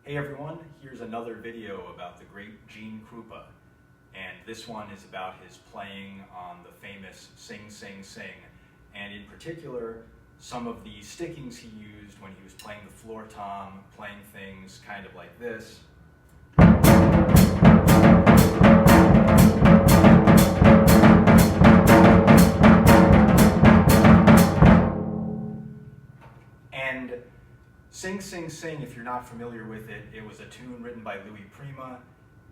Hey everyone, here's another video about the great Gene Krupa. And this one is about his playing on the famous Sing Sing Sing, and in particular, some of the stickings he used when he was playing the floor tom, playing things kind of like this. And Sing Sing Sing, if you're not familiar with it, it was a tune written by Louis Prima,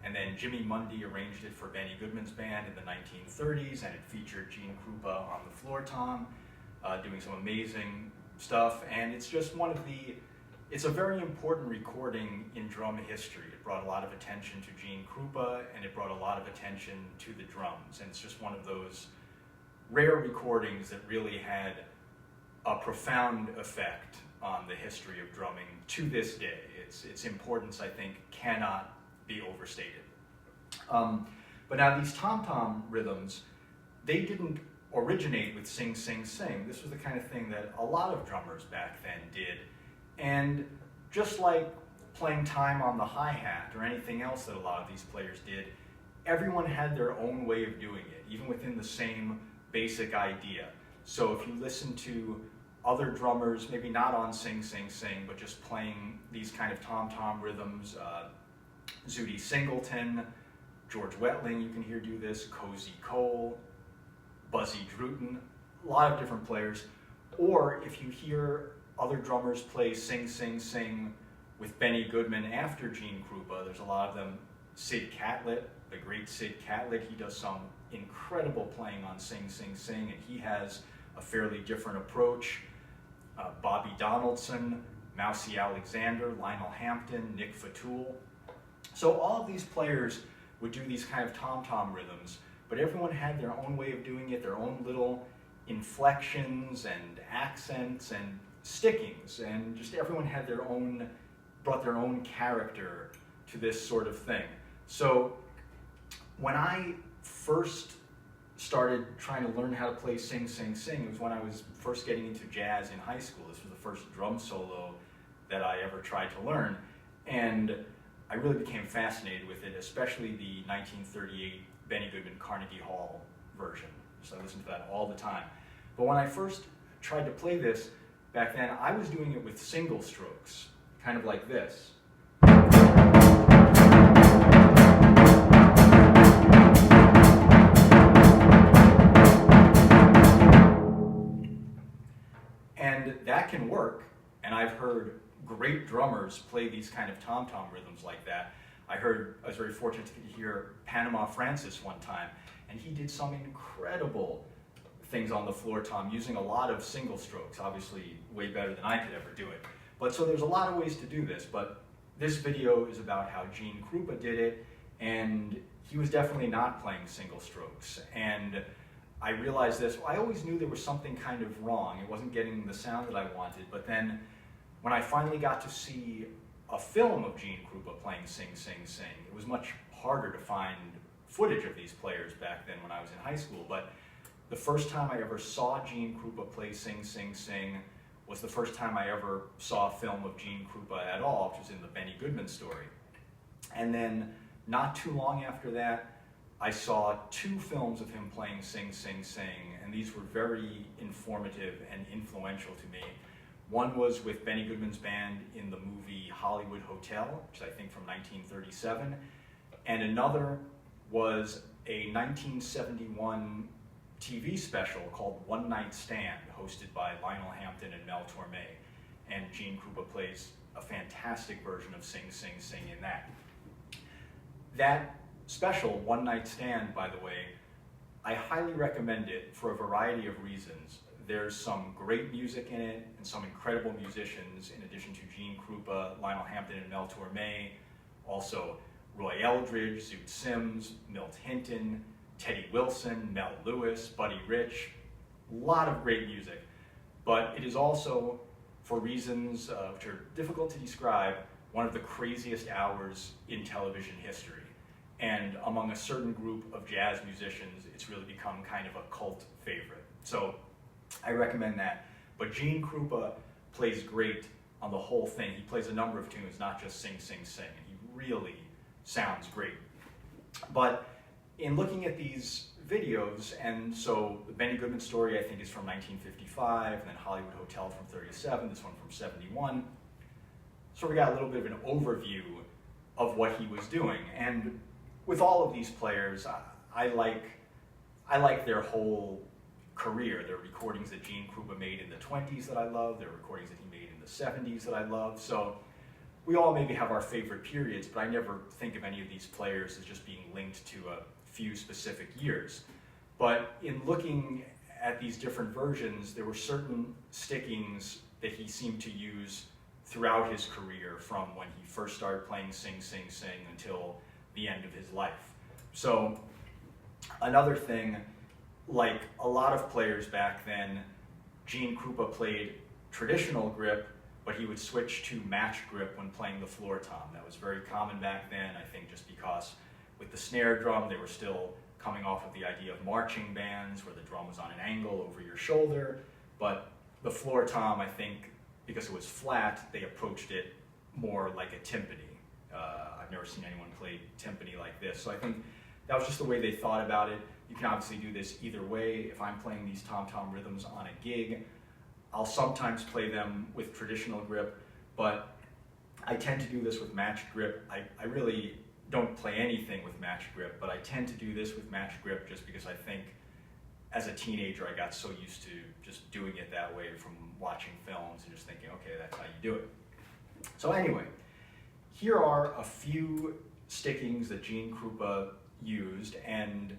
and then Jimmy Mundy arranged it for Benny Goodman's band in the 1930s, and it featured Gene Krupa on the floor tom, doing some amazing stuff. And it's just it's a very important recording in drum history. It brought a lot of attention to Gene Krupa, and it brought a lot of attention to the drums. And it's just one of those rare recordings that really had a profound effect on the history of drumming to this day. Its importance, I think, cannot be overstated. But now these tom-tom rhythms, they didn't originate with Sing Sing Sing. This was the kind of thing that a lot of drummers back then did. And just like playing time on the hi-hat or anything else that a lot of these players did, everyone had their own way of doing it, even within the same basic idea. So if you listen to other drummers, maybe not on Sing Sing Sing, but just playing these kind of tom-tom rhythms, Zutty Singleton, George Wetling, you can hear do this, Cozy Cole, Buzzy Druten, a lot of different players. Or if you hear other drummers play Sing Sing Sing with Benny Goodman after Gene Krupa, there's a lot of them. Sid Catlett, the great Sid Catlett, he does some incredible playing on Sing Sing Sing, and he has a fairly different approach. Bobby Donaldson, Mousy Alexander, Lionel Hampton, Nick Fatul. So all of these players would do these kind of tom-tom rhythms, but everyone had their own way of doing it, their own little inflections and accents and stickings, and just everyone had brought their own character to this sort of thing. So when I first started trying to learn how to play Sing Sing Sing, it was when I was first getting into jazz in high school. This was the first drum solo that I ever tried to learn, and I really became fascinated with it, especially the 1938 Benny Goodman Carnegie Hall version. So I listened to that all the time. But when I first tried to play this back then, I was doing it with single strokes, kind of like this. And that can work, and I've heard great drummers play these kind of tom-tom rhythms like that. I was very fortunate to hear Panama Francis one time, and he did some incredible things on the floor tom using a lot of single strokes, obviously way better than I could ever do it. But so there's a lot of ways to do this, but this video is about how Gene Krupa did it, and he was definitely not playing single strokes. And I realized this, I always knew there was something kind of wrong. It wasn't getting the sound that I wanted, but then when I finally got to see a film of Gene Krupa playing Sing Sing Sing, it was much harder to find footage of these players back then when I was in high school. But the first time I ever saw Gene Krupa play Sing Sing Sing was the first time I ever saw a film of Gene Krupa at all, which was in the Benny Goodman story. And then not too long after that, I saw 2 films of him playing Sing Sing Sing, and these were very informative and influential to me. One was with Benny Goodman's band in the movie Hollywood Hotel, which is I think from 1937, and another was a 1971 TV special called One Night Stand, hosted by Lionel Hampton and Mel Torme, and Gene Krupa plays a fantastic version of Sing Sing Sing in that. That special, One Night Stand, by the way, I highly recommend it for a variety of reasons. There's some great music in it and some incredible musicians, in addition to Gene Krupa, Lionel Hampton and Mel Torme, also Roy Eldridge, Zoot Sims, Milt Hinton, Teddy Wilson, Mel Lewis, Buddy Rich, a lot of great music. But it is also, for reasons which are difficult to describe, one of the craziest hours in television history. And among a certain group of jazz musicians, it's really become kind of a cult favorite. So I recommend that. But Gene Krupa plays great on the whole thing. He plays a number of tunes, not just Sing, Sing, Sing, and he really sounds great. But in looking at these videos, and so the Benny Goodman story I think is from 1955, and then Hollywood Hotel from 37, this one from 71. So we got a little bit of an overview of what he was doing. And with all of these players, I like their whole career. There are recordings that Gene Krupa made in the 20s that I love. There are recordings that he made in the 70s that I love. So we all maybe have our favorite periods, but I never think of any of these players as just being linked to a few specific years. But in looking at these different versions, there were certain stickings that he seemed to use throughout his career, from when he first started playing Sing, Sing, Sing until the end of his life. So another thing, like a lot of players back then, Gene Krupa played traditional grip, but he would switch to matched grip when playing the floor tom. That was very common back then, I think just because with the snare drum, they were still coming off of the idea of marching bands where the drum was on an angle over your shoulder. But the floor tom, I think, because it was flat, they approached it more like a timpani. I've never seen anyone play timpani like this. So I think that was just the way they thought about it. You can obviously do this either way. If I'm playing these tom-tom rhythms on a gig, I'll sometimes play them with traditional grip, but I tend to do this with matched grip. I really don't play anything with matched grip, but I tend to do this with matched grip just because I think as a teenager I got so used to just doing it that way from watching films and just thinking, okay, that's how you do it. So anyway, here are a few stickings that Gene Krupa used, and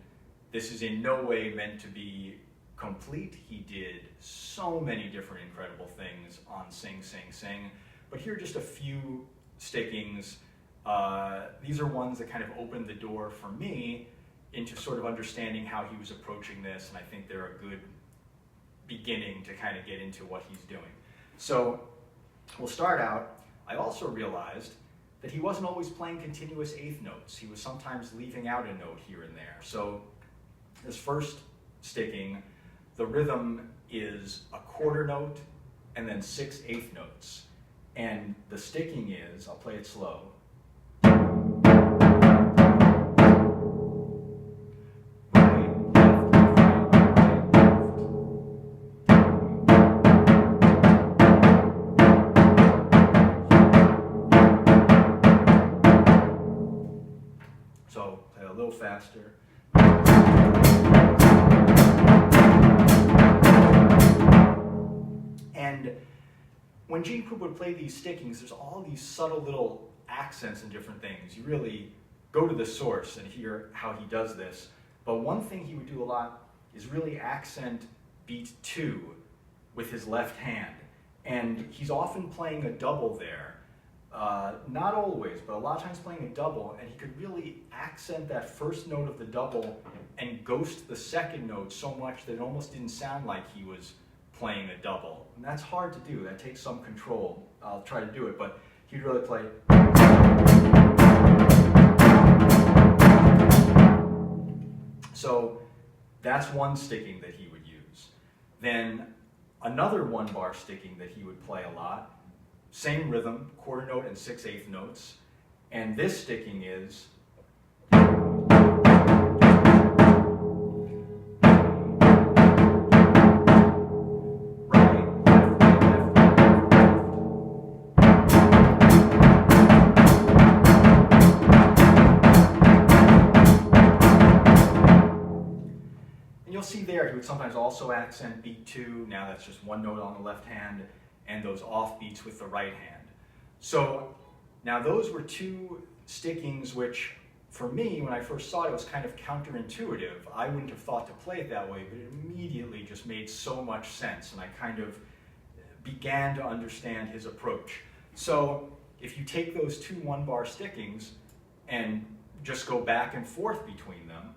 this is in no way meant to be complete. He did so many different incredible things on Sing, Sing, Sing, but here are just a few stickings. These are ones that kind of opened the door for me into sort of understanding how he was approaching this, and I think they're a good beginning to kind of get into what he's doing. So we'll start out. I also realized that he wasn't always playing continuous eighth notes. He was sometimes leaving out a note here and there. So this first sticking, the rhythm is a quarter note and then 6 eighth notes. And the sticking is, I'll play it slow, so play a little faster. And when Gene Krupa would play these stickings, there's all these subtle little accents and different things. You really go to the source and hear how he does this. But one thing he would do a lot is really accent beat 2 with his left hand. And he's often playing a double there. Not always, but a lot of times playing a double, and he could really accent that first note of the double and ghost the second note so much that it almost didn't sound like he was playing a double. And that's hard to do. That takes some control. I'll try to do it, but he'd really play. So that's one sticking that he would use. Then another 1-bar sticking that he would play a lot, same rhythm, quarter note and 6 eighth notes. And this sticking is see there, he would sometimes also accent beat 2. Now that's just one note on the left hand, and those off beats with the right hand. So now those were 2 stickings which, for me, when I first saw it, was kind of counterintuitive. I wouldn't have thought to play it that way, but it immediately just made so much sense, and I kind of began to understand his approach. So if you take those 2 1-bar stickings and just go back and forth between them,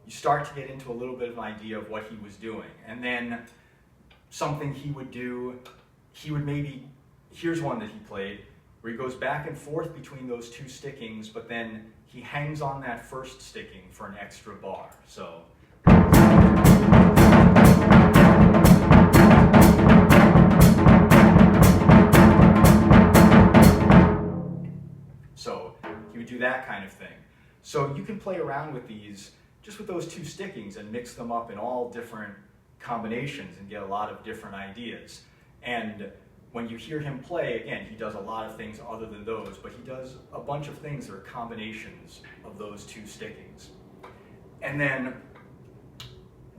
start to get into a little bit of an idea of what he was doing. And then something he would do, he would maybe, here's one that he played, where he goes back and forth between those 2 stickings, but then he hangs on that first sticking for an extra bar. So he would do that kind of thing. So you can play around with these, just with those two stickings, and mix them up in all different combinations and get a lot of different ideas. And when you hear him play, again, he does a lot of things other than those, but he does a bunch of things that are combinations of those two stickings. And then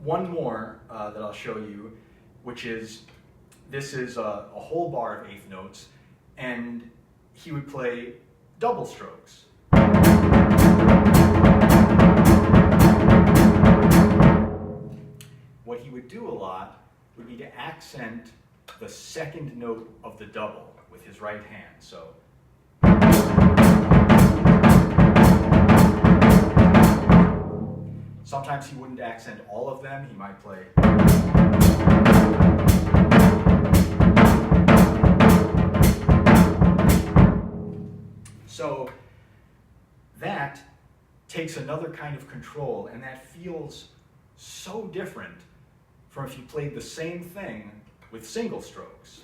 one more that I'll show you, which is, this is a whole bar of eighth notes, and he would play double strokes. What he would do a lot would be to accent the second note of the double with his right hand. So sometimes he wouldn't accent all of them. He might play. So that takes another kind of control, and that feels so different from if you played the same thing with single strokes.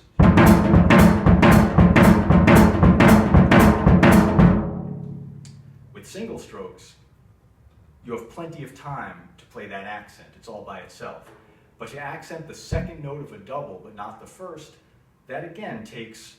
With single strokes, you have plenty of time to play that accent. It's all by itself. But you accent the second note of a double, but not the first, that again takes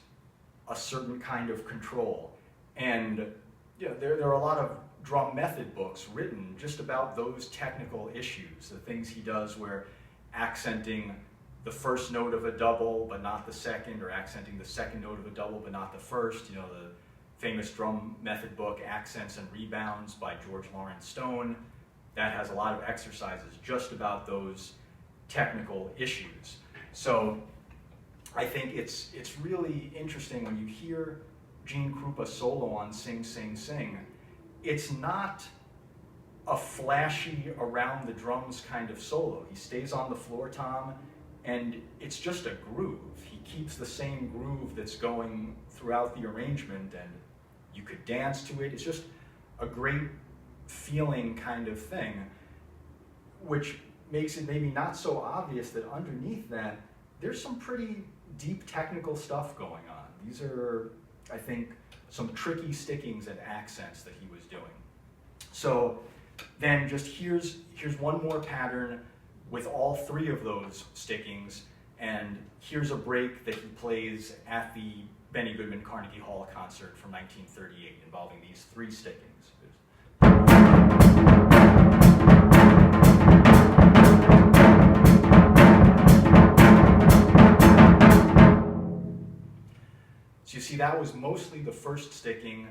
a certain kind of control. And there are a lot of drum method books written just about those technical issues, the things he does where accenting the first note of a double but not the second, or accenting the second note of a double but not the first. The famous drum method book, Accents and Rebounds by George Lawrence Stone, that has a lot of exercises just about those technical issues. So I think it's really interesting when you hear Gene Krupa solo on Sing, Sing, Sing. It's not a flashy around the drums kind of solo. He stays on the floor tom, and it's just a groove. He keeps the same groove that's going throughout the arrangement, and you could dance to it. It's just a great feeling kind of thing, which makes it maybe not so obvious that underneath that, there's some pretty deep technical stuff going on. These are, I think, some tricky stickings and accents that he was doing. So then just here's one more pattern with all three of those stickings, and here's a break that he plays at the Benny Goodman Carnegie Hall concert from 1938 involving these three stickings. So you see, that was mostly the first sticking,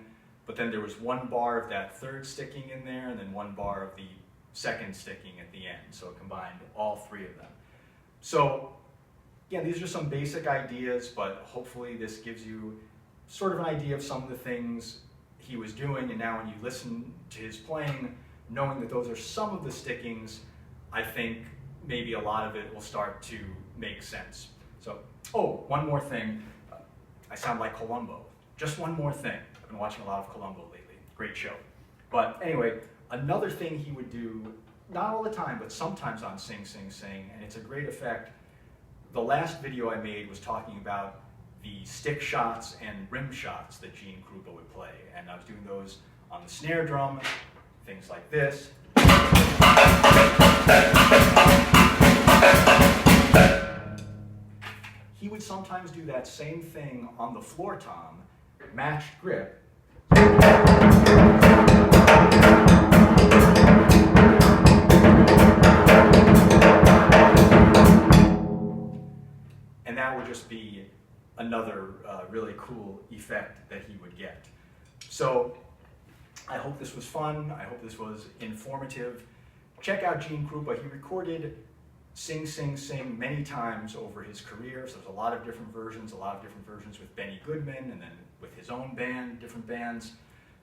but then there was one bar of that third sticking in there, and then one bar of the second sticking at the end. So it combined all three of them. So yeah, these are some basic ideas, but hopefully this gives you sort of an idea of some of the things he was doing. And now when you listen to his playing, knowing that those are some of the stickings, I think maybe a lot of it will start to make sense. So, oh, one more thing. I sound like Columbo. Just one more thing. I've been watching a lot of Columbo lately. Great show. But anyway, another thing he would do, not all the time, but sometimes on Sing, Sing, Sing, and it's a great effect. The last video I made was talking about the stick shots and rim shots that Gene Krupa would play. And I was doing those on the snare drum, things like this. He would sometimes do that same thing on the floor tom, matched grip. And that would just be another really cool effect that he would get. So I hope this was fun. I hope this was informative. Check out Gene Krupa. He recorded Sing, Sing, Sing many times over his career. So there's a lot of different versions with Benny Goodman, and then with his own band, different bands.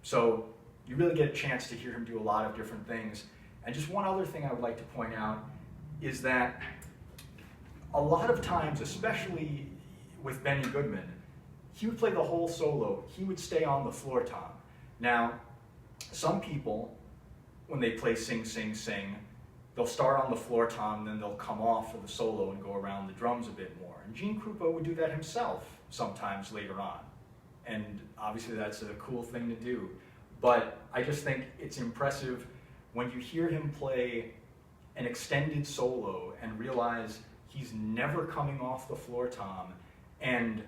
So you really get a chance to hear him do a lot of different things. And just one other thing I would like to point out is that a lot of times, especially with Benny Goodman, he would play the whole solo. He would stay on the floor tom. Now, some people, when they play Sing, Sing, Sing, they'll start on the floor tom, then they'll come off for the solo and go around the drums a bit more. And Gene Krupa would do that himself sometimes later on. And obviously that's a cool thing to do. But I just think it's impressive when you hear him play an extended solo and realize he's never coming off the floor tom and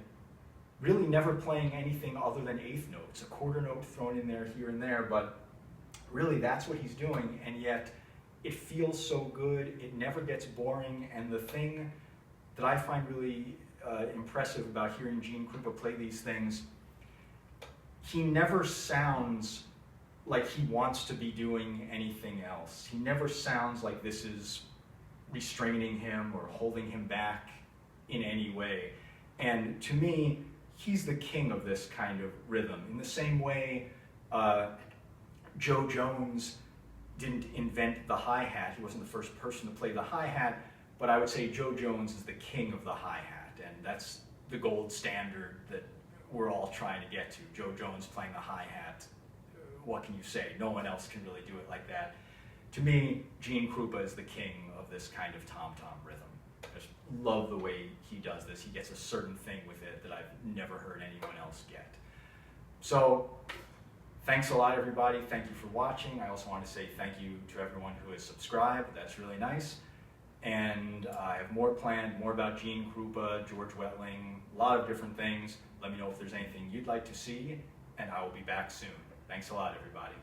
really never playing anything other than eighth notes, a quarter note thrown in there here and there, but really that's what he's doing, and yet it feels so good, it never gets boring. And the thing that I find really impressive about hearing Gene Krupa play these things, he never sounds like he wants to be doing anything else. He never sounds like this is restraining him or holding him back in any way. And to me, he's the king of this kind of rhythm. In the same way, Joe Jones didn't invent the hi-hat. He wasn't the first person to play the hi-hat, but I would say Joe Jones is the king of the hi-hat, and that's the gold standard that we're all trying to get to. Joe Jones playing the hi-hat, what can you say? No one else can really do it like that. To me, Gene Krupa is the king of this kind of tom-tom rhythm. I just love the way he does this. He gets a certain thing with it that I've never heard anyone else get. So, thanks a lot, everybody. Thank you for watching. I also want to say thank you to everyone who has subscribed. That's really nice. And I have more planned, more about Gene Krupa, George Wettling, a lot of different things. Let me know if there's anything you'd like to see, and I will be back soon. Thanks a lot, everybody.